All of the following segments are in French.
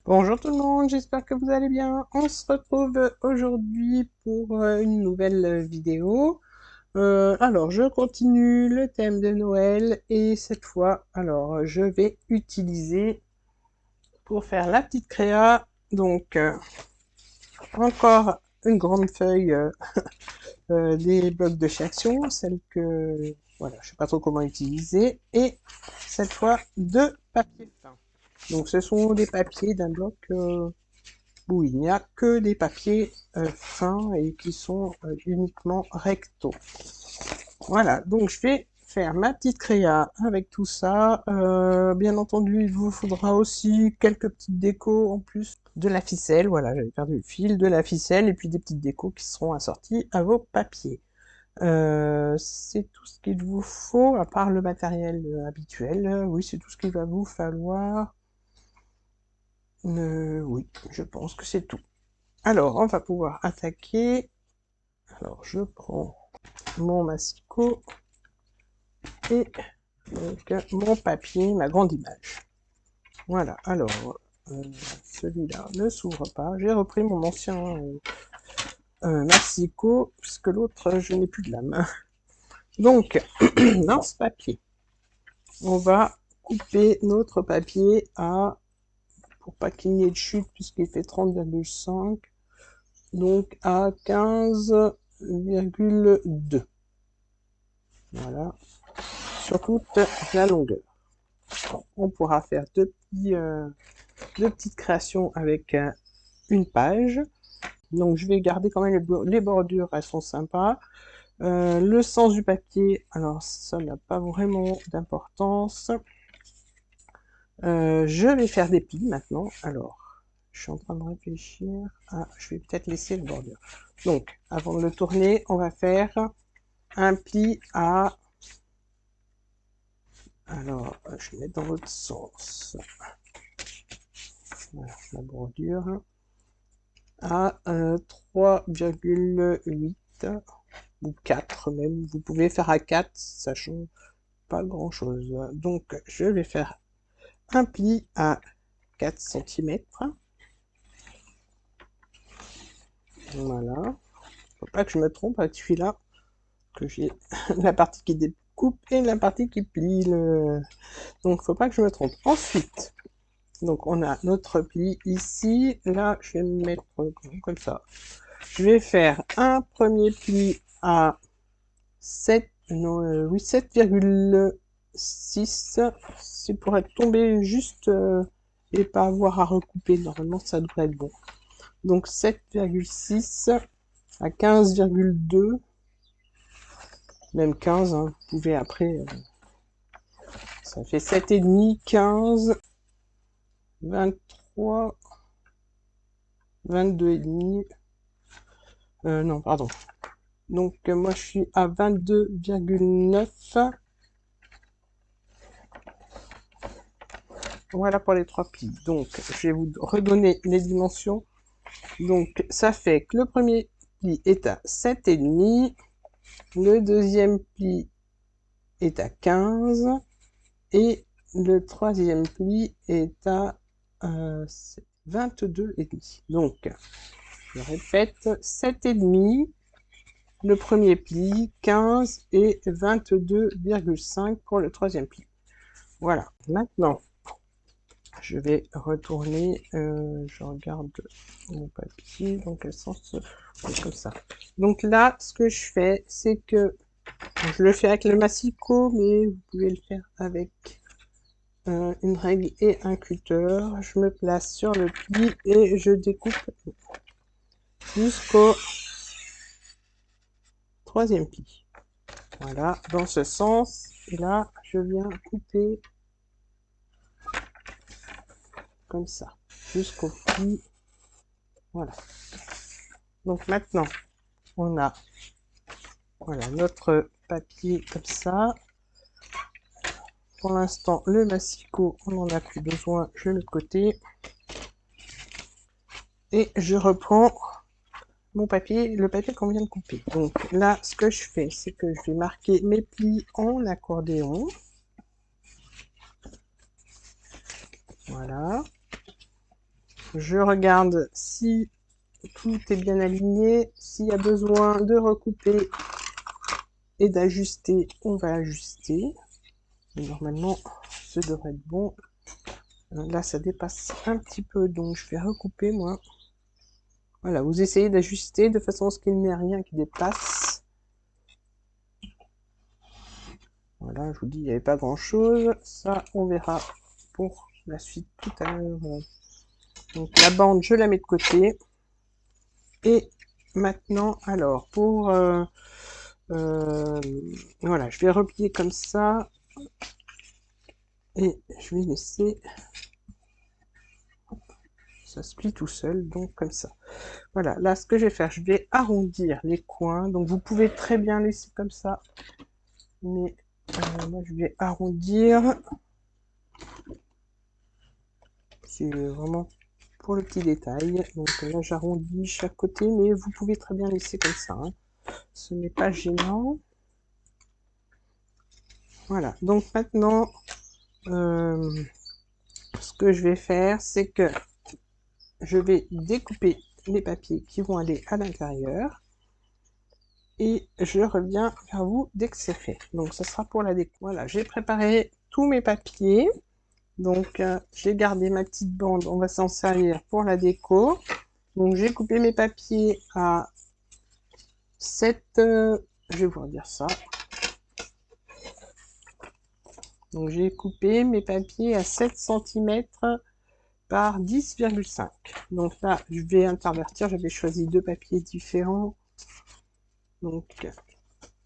Bonjour tout le monde, j'espère que vous allez bien. On se retrouve aujourd'hui pour une nouvelle vidéo. Alors, je continue le thème de Noël et cette fois, alors, je vais utiliser pour faire la petite créa, donc encore une grande feuille des blocs de chez Action, celle que, voilà, je sais pas trop comment utiliser, et cette fois deux papiers fins. Donc, ce sont des papiers d'un bloc où il n'y a que des papiers fins et qui sont uniquement recto. Voilà, donc je vais faire ma petite créa avec tout ça. Bien entendu, il vous faudra aussi quelques petites décos en plus de la ficelle. Voilà, j'avais perdu le fil, de la ficelle et puis des petites décos qui seront assorties à vos papiers. C'est tout ce qu'il vous faut, à part le matériel habituel. Oui, c'est tout ce qu'il va vous falloir. Oui, je pense que c'est tout. Alors, on va pouvoir attaquer. Alors, je prends mon massicot et donc, mon papier, ma grande image. Voilà, alors, celui-là ne s'ouvre pas. J'ai repris mon ancien massicot, puisque l'autre, je n'ai plus de lame. Donc, dans ce papier, on va couper notre papier pour pas qu'il n'y ait de chute, puisqu'il fait 30,5, donc à 15,2. Voilà, sur toute la longueur. On pourra faire deux petites créations avec une page. Donc je vais garder quand même les bordures, elles sont sympas. Le sens du papier, alors ça n'a pas vraiment d'importance. Je vais faire des plis maintenant. Alors, je suis en train de réfléchir. Ah, je vais peut-être laisser le bordure. Donc, avant de le tourner, on va faire un pli à... Alors, je vais mettre dans l'autre sens. Voilà, la bordure à 3,8 ou 4 même. Vous pouvez faire à 4, ça change pas grand chose. Donc, je vais faire un pli à 4 cm. Voilà. Faut pas que je me trompe avec celui-là, que j'ai la partie qui découpe et la partie qui plie. Donc, faut pas que je me trompe. Ensuite, donc on a notre pli ici. Là, je vais me mettre comme ça. Je vais faire un premier pli à 7,6. C'est pour être tombé juste et pas avoir à recouper. Normalement, ça devrait être bon. Donc 7,6 à 15,2. Même 15, hein. Vous pouvez après. Ça fait 7,5, 15, 23, 22,5. Non, pardon. Donc moi je suis à 22,9. Voilà pour les trois plis. Donc je vais vous redonner les dimensions. Donc ça fait que le premier pli est à 7,5. Le deuxième pli est à 15. Et le troisième pli est à 22,5. Donc je répète, 7,5. Le premier pli, 15 et 22,5 pour le troisième pli. Voilà, maintenant, je vais retourner, je regarde mon papier, dans quel sens, comme ça. Donc là, ce que je fais, c'est que je le fais avec le massicot, mais vous pouvez le faire avec une règle et un cutter. Je me place sur le pli et je découpe jusqu'au troisième pli. Voilà, dans ce sens. Et là, je viens couper comme ça, jusqu'au pli. Voilà. Donc maintenant, on a voilà, notre papier comme ça. Pour l'instant, le massicot, on n'en a plus besoin, je mets de côté. Et je reprends mon papier, le papier qu'on vient de couper. Donc là, ce que je fais, c'est que je vais marquer mes plis en accordéon. Voilà. je regarde si tout est bien aligné. S'il y a besoin de recouper et d'ajuster, on va ajuster. Et normalement, ce devrait être bon. Là, ça dépasse un petit peu, donc je vais recouper, moi. Voilà, vous essayez d'ajuster de façon à ce qu'il n'y ait rien qui dépasse. Voilà, je vous dis, il n'y avait pas grand-chose. Ça, on verra pour la suite tout à l'heure. Donc la bande, je la mets de côté. Et maintenant, alors, pour... voilà, je vais replier comme ça. Et je vais laisser... Ça se plie tout seul, donc comme ça. Voilà, là, ce que je vais faire, je vais arrondir les coins. Donc, vous pouvez très bien laisser comme ça. Mais moi, je vais arrondir. C'est vraiment pour le petit détail. Donc là, j'arrondis chaque côté, mais vous pouvez très bien laisser comme ça. Hein. Ce n'est pas gênant. Voilà, donc maintenant, ce que je vais faire, c'est que je vais découper les papiers qui vont aller à l'intérieur. Et je reviens vers vous dès que c'est fait. Donc, ce sera pour la déco. Voilà, j'ai préparé tous mes papiers. Donc, j'ai gardé ma petite bande. On va s'en servir pour la déco. Donc, j'ai coupé mes papiers à 7... je vais vous redire ça. Donc, j'ai coupé mes papiers à 7 cm par 10,5. Donc là, je vais intervertir. J'avais choisi deux papiers différents. Donc,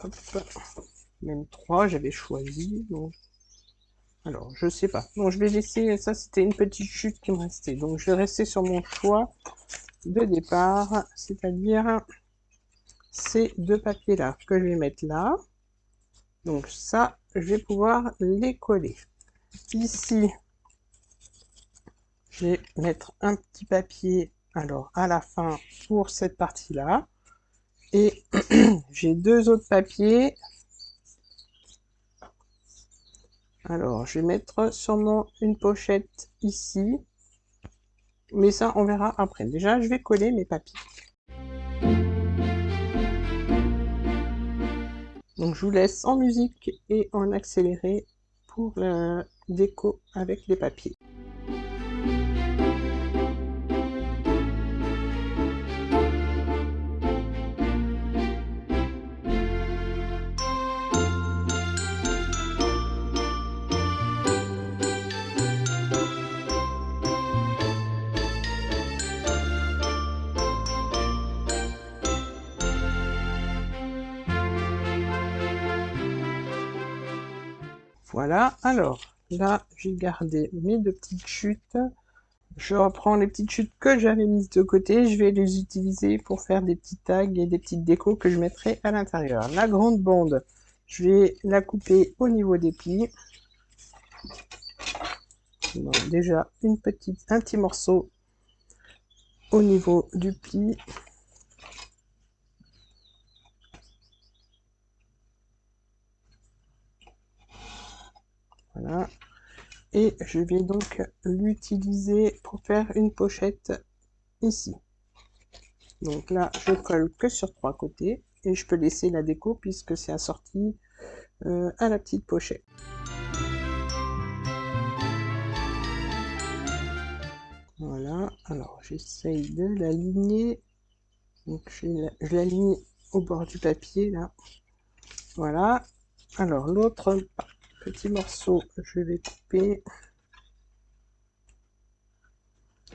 hop, même 3, j'avais choisi. Donc, alors, je sais pas. Donc, je vais laisser, ça c'était une petite chute qui me restait. Donc, je vais rester sur mon choix de départ, c'est-à-dire ces deux papiers-là que je vais mettre là. Donc, ça, je vais pouvoir les coller. Ici, je vais mettre un petit papier, alors, à la fin pour cette partie-là. Et j'ai deux autres papiers. Alors, je vais mettre sûrement une pochette ici. Mais ça, on verra après. Déjà, je vais coller mes papiers. Donc, je vous laisse en musique et en accéléré pour la déco avec les papiers. Voilà, alors là, j'ai gardé mes deux petites chutes. Je reprends les petites chutes que j'avais mises de côté. Je vais les utiliser pour faire des petits tags et des petites décos que je mettrai à l'intérieur. La grande bande, je vais la couper au niveau des plis. Donc, déjà, un petit morceau au niveau du pli. Voilà. Et je vais donc l'utiliser pour faire une pochette ici. Donc là, je colle que sur 3 côtés et je peux laisser la déco puisque c'est assorti à la petite pochette. Voilà, alors j'essaye de l'aligner. Donc je l'aligne au bord du papier là. Voilà. Alors l'autre petit morceau, je vais couper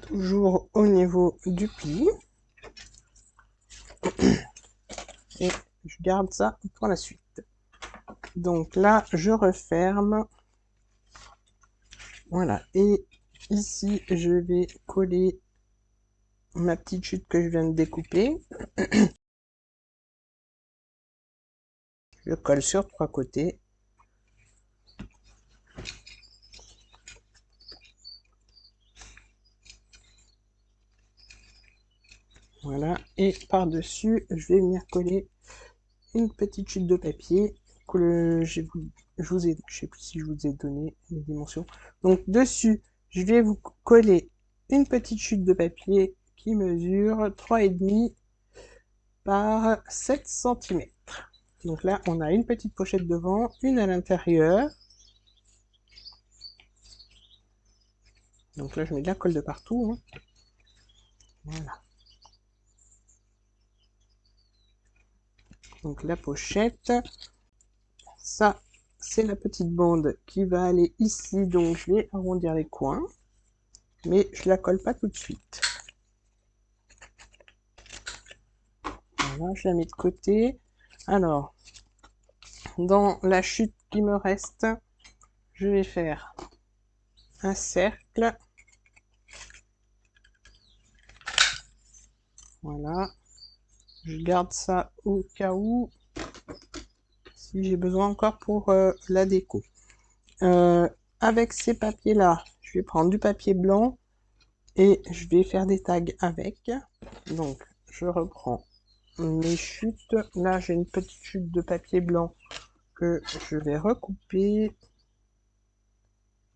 toujours au niveau du pli. Et je garde ça pour la suite. Donc là, je referme. Voilà. Et ici, je vais coller ma petite chute que je viens de découper. Je colle sur 3 côtés. Voilà. Et par-dessus, je vais venir coller une petite chute de papier que je vous ai, je sais plus si je vous ai donné les dimensions. Donc dessus, je vais vous coller une petite chute de papier qui mesure 3,5 par 7 cm. Donc là, on a une petite pochette devant, une à l'intérieur. Donc là, je mets de la colle de partout. Hein. Voilà. Donc la pochette. Ça, c'est la petite bande qui va aller ici. Donc je vais arrondir les coins. Mais je la colle pas tout de suite. Voilà, je la mets de côté. Alors, dans la chute qui me reste, je vais faire un cercle. Voilà. Je garde ça au cas où, si j'ai besoin encore pour la déco. Avec ces papiers-là, je vais prendre du papier blanc et je vais faire des tags avec. Donc, je reprends mes chutes. Là, j'ai une petite chute de papier blanc que je vais recouper.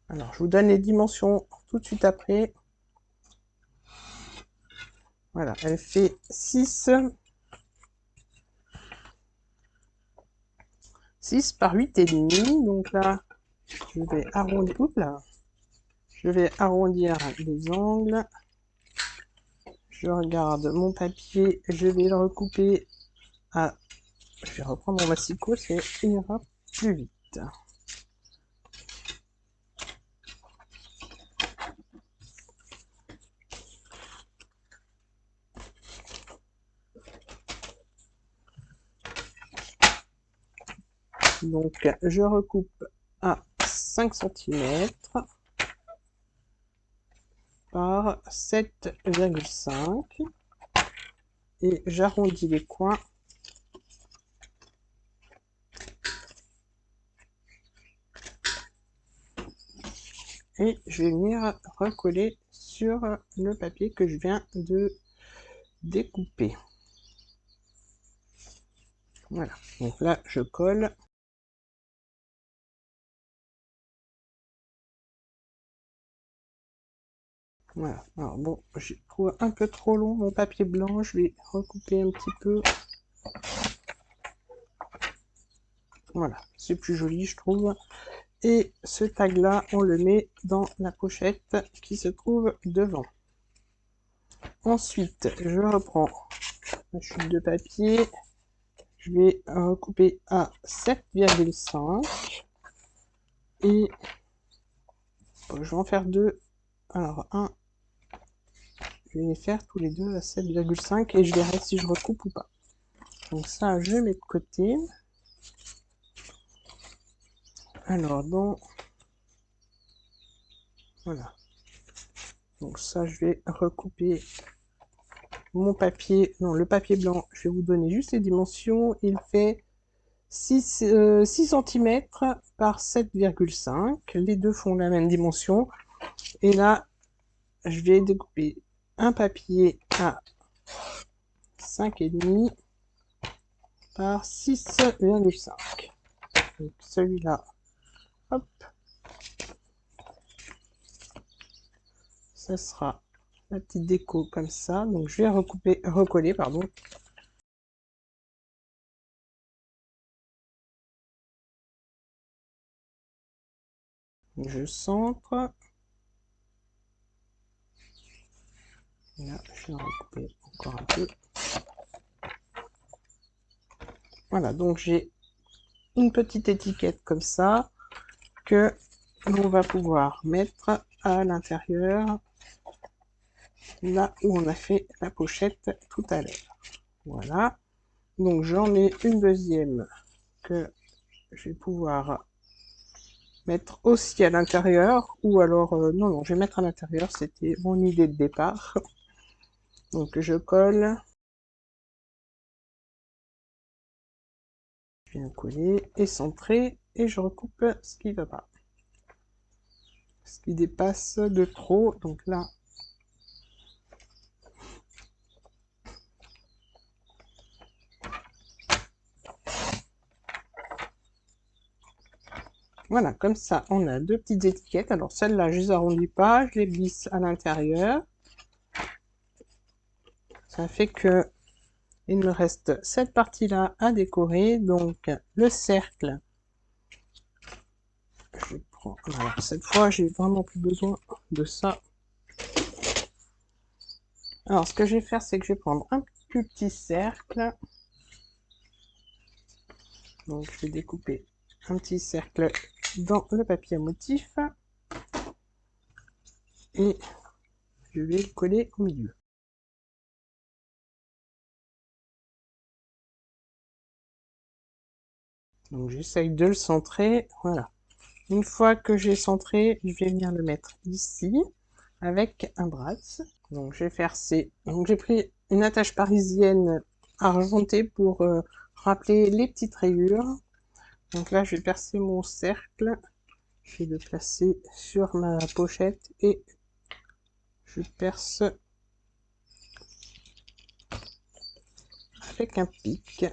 Alors, je vous donne les dimensions tout de suite après. Voilà, elle fait 6 par 8,5. Donc là, je vais arrondir. Oups là. Je vais arrondir les angles. Je regarde mon papier, je vais le recouper à... Je vais reprendre mon massicot, ça ira plus vite. Donc, je recoupe à 5 cm par 7,5 et j'arrondis les coins. Et je vais venir recoller sur le papier que je viens de découper. Voilà, donc là je colle. Voilà, alors bon, je trouve un peu trop long mon papier blanc, je vais recouper un petit peu. Voilà, c'est plus joli je trouve. Et ce tag là, on le met dans la pochette qui se trouve devant. Ensuite, je reprends ma chute de papier. Je vais recouper à 7,5 et je vais en faire deux. Alors un, je vais les faire tous les deux à 7,5 et je verrai si je recoupe ou pas. Donc ça, je mets de côté. Alors voilà. Donc ça, je vais recouper mon papier. Non, le papier blanc, je vais vous donner juste les dimensions. Il fait 6 cm par 7,5. Les deux font la même dimension. Et là, je vais découper un papier à 5,5 par 6,5. Donc celui-là, hop, ça sera la petite déco comme ça. Donc je vais recoller, pardon. Je centre. Là, je vais recouper encore un peu. Voilà, donc j'ai une petite étiquette comme ça que l'on va pouvoir mettre à l'intérieur, là où on a fait la pochette tout à l'heure. Voilà, donc j'en ai une deuxième que je vais pouvoir mettre aussi à l'intérieur, ou alors, non, je vais mettre à l'intérieur, c'était mon idée de départ. Donc je colle, je viens coller et centrer, et je recoupe ce qui ne va pas. Ce qui dépasse de trop, donc là, Voilà, comme ça, on a deux petites étiquettes. Alors celles-là, je les arrondis pas, je les glisse à l'intérieur. Ça fait que il me reste cette partie-là à décorer. Donc le cercle, je prends. Alors cette fois, j'ai vraiment plus besoin de ça. Alors ce que je vais faire, c'est que je vais prendre un plus petit cercle. Donc je vais découper un petit cercle dans le papier à motif et je vais le coller au milieu. Donc j'essaye de le centrer, voilà. Une fois que j'ai centré, je vais venir le mettre ici avec un brasse. Donc je vais faire donc j'ai pris une attache parisienne argentée pour rappeler les petites rayures. Donc là je vais percer mon cercle, je vais le placer sur ma pochette et je perce avec un pic.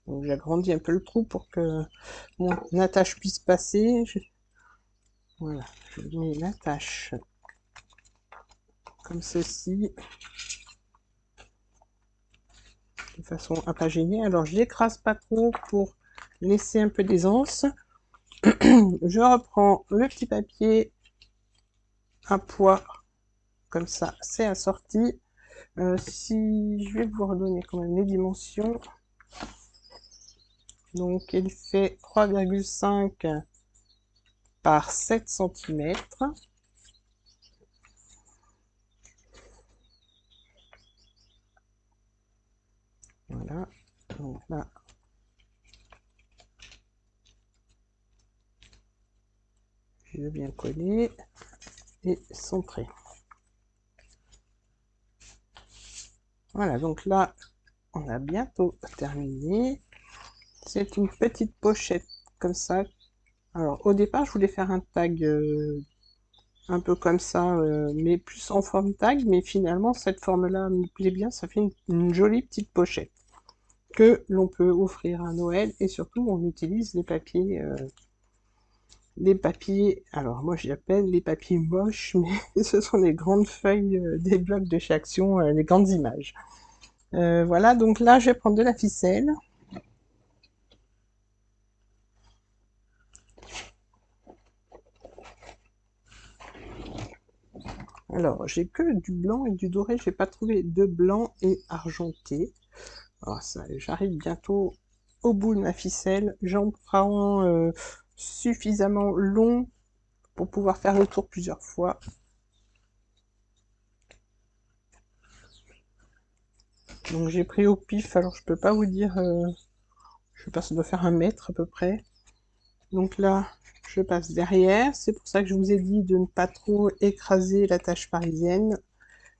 Donc j'agrandis un peu le trou pour que mon attache puisse passer. Voilà, je mets l'attache comme ceci, de façon à pas gêner. Alors je l'écrase pas trop pour laisser un peu d'aisance. Je reprends le petit papier à poids, comme ça c'est assorti. Si je vais vous redonner quand même les dimensions. Donc il fait 3,5 par 7 cm. Voilà, donc là, je vais bien coller et centrer. Voilà, donc là, on a bientôt terminé. C'est une petite pochette comme ça. Alors, au départ, je voulais faire un tag un peu comme ça, mais plus en forme tag, mais finalement, cette forme-là me plaît bien. Ça fait une jolie petite pochette que l'on peut offrir à Noël, et surtout, on utilise les papiers, alors moi je l'appelle les papiers moches, mais ce sont les grandes feuilles des blocs de chez Action, les grandes images. Voilà, donc là je vais prendre de la ficelle. Alors j'ai que du blanc et du doré, je n'ai pas trouvé de blanc et argenté. Alors ça, j'arrive bientôt au bout de ma ficelle. J'en prends suffisamment long pour pouvoir faire le tour plusieurs fois. Donc j'ai pris au pif, alors je peux pas vous dire, je sais pas, ça doit faire 1 mètre à peu près. Donc là, je passe derrière. C'est pour ça que je vous ai dit de ne pas trop écraser la tâche parisienne.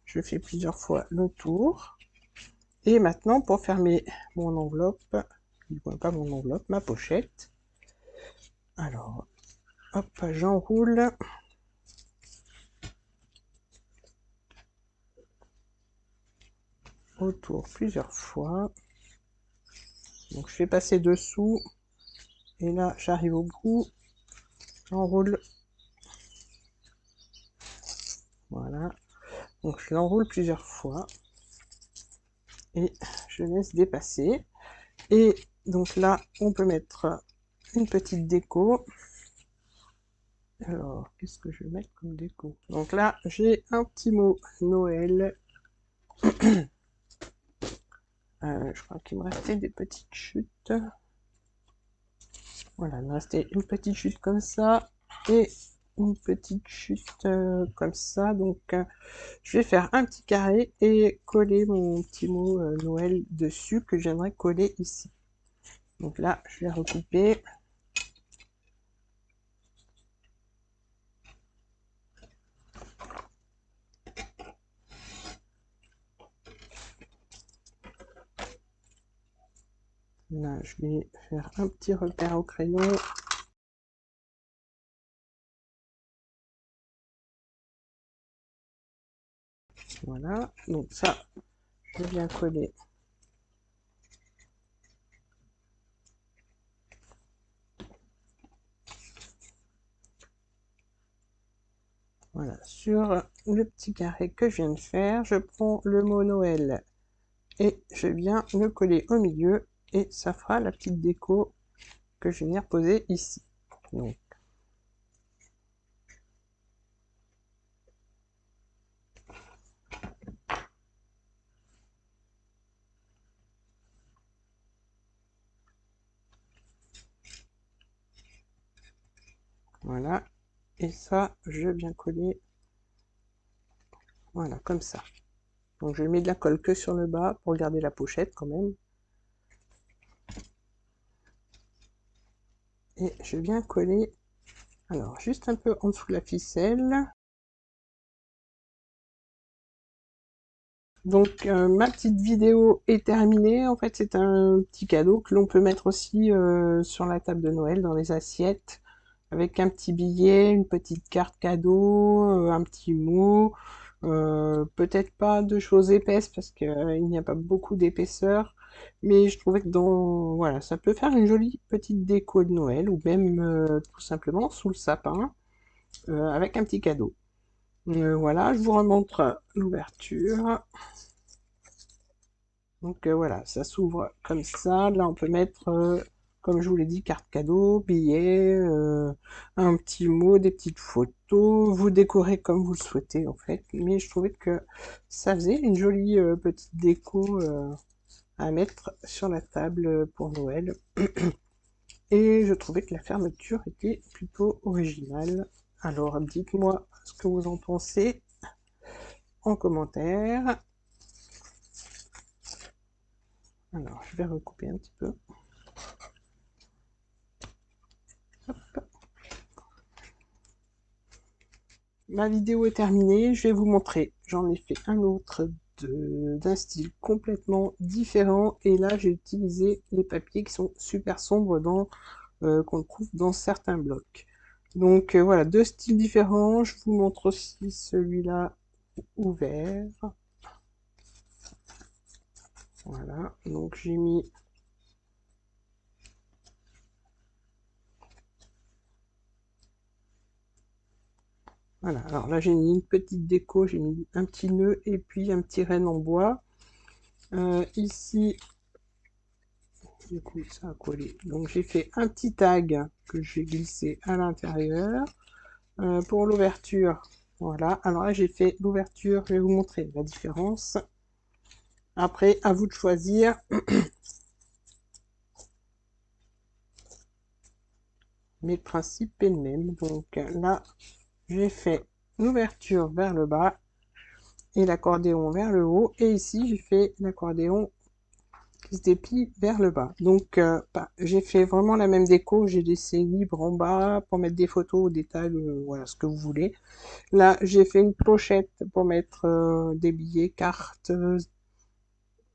Je fais plusieurs fois le tour. Et maintenant, pour fermer mon enveloppe, pas mon enveloppe, ma pochette. Alors, hop, j'enroule. Autour plusieurs fois. Donc je fais passer dessous. Et là, j'arrive au bout. J'enroule. Voilà. Donc je l'enroule plusieurs fois. Et je laisse dépasser. Et donc là, on peut mettre une petite déco. Alors, qu'est-ce que je vais mettre comme déco? Donc là, j'ai un petit mot Noël. Je crois qu'il me restait des petites chutes. Voilà, il me restait une petite chute comme ça et une petite chute comme ça. Donc, je vais faire un petit carré et coller mon petit mot Noël dessus que j'aimerais coller ici. Donc là, je vais recouper. Là, je vais faire un petit repère au crayon. Voilà, donc ça, je viens coller. Voilà, sur le petit carré que je viens de faire, je prends le mot Noël et je viens le coller au milieu et ça fera la petite déco que je vais venir poser ici. Donc, voilà, et ça, je viens coller, voilà, comme ça. Donc je mets de la colle que sur le bas pour garder la pochette quand même. Et je viens coller, alors juste un peu en dessous de la ficelle. Donc ma petite vidéo est terminée. En fait, c'est un petit cadeau que l'on peut mettre aussi sur la table de Noël, dans les assiettes, avec un petit billet, une petite carte cadeau, un petit mot. Peut-être pas de choses épaisses parce qu'il n'y a pas beaucoup d'épaisseur, mais je trouvais que voilà, ça peut faire une jolie petite déco de Noël ou même tout simplement sous le sapin avec un petit cadeau. Voilà, je vous remontre l'ouverture. Donc voilà, ça s'ouvre comme ça. Là, on peut mettre, comme je vous l'ai dit, carte cadeau, billets, un petit mot, des petites photos. Vous décorez comme vous le souhaitez, en fait. Mais je trouvais que ça faisait une jolie petite déco à mettre sur la table pour Noël. Et je trouvais que la fermeture était plutôt originale. Alors, dites-moi ce que vous en pensez en commentaire. Alors, je vais recouper un petit peu. Hop. Ma vidéo est terminée, je vais vous montrer. J'en ai fait un autre d'un style complètement différent. Et là, j'ai utilisé les papiers qui sont super sombres qu'on trouve dans certains blocs. Donc voilà, deux styles différents. Je vous montre aussi celui-là ouvert. Voilà, donc j'ai mis... Voilà, alors là j'ai mis une petite déco, j'ai mis un petit nœud et puis un petit renne en bois. Ici, du coup ça a collé. Donc j'ai fait un petit tag que j'ai glissé à l'intérieur. Pour l'ouverture, voilà. Alors là j'ai fait l'ouverture, je vais vous montrer la différence. Après, à vous de choisir. Mais le principe est le même. Donc là, j'ai fait l'ouverture vers le bas et l'accordéon vers le haut. Et ici, j'ai fait l'accordéon qui se déplie vers le bas. Donc, j'ai fait vraiment la même déco. J'ai laissé libre en bas pour mettre des photos, des tags, voilà, ce que vous voulez. Là, j'ai fait une pochette pour mettre des billets, cartes,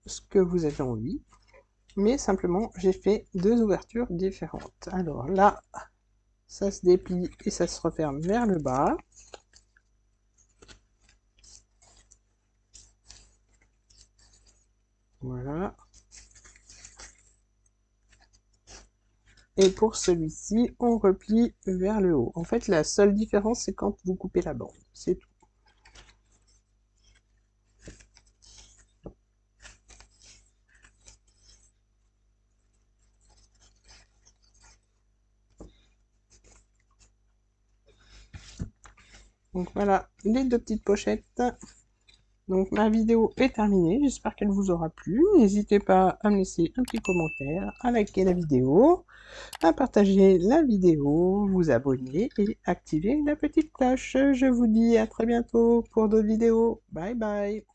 ce que vous avez envie. Mais simplement, j'ai fait deux ouvertures différentes. Alors là, ça se déplie et ça se referme vers le bas. Voilà. Et pour celui-ci, on replie vers le haut. En fait, la seule différence, c'est quand vous coupez la bande. C'est tout. Donc voilà, les deux petites pochettes. Donc ma vidéo est terminée, j'espère qu'elle vous aura plu. N'hésitez pas à me laisser un petit commentaire, à liker la vidéo, à partager la vidéo, vous abonner et activer la petite cloche. Je vous dis à très bientôt pour d'autres vidéos. Bye bye.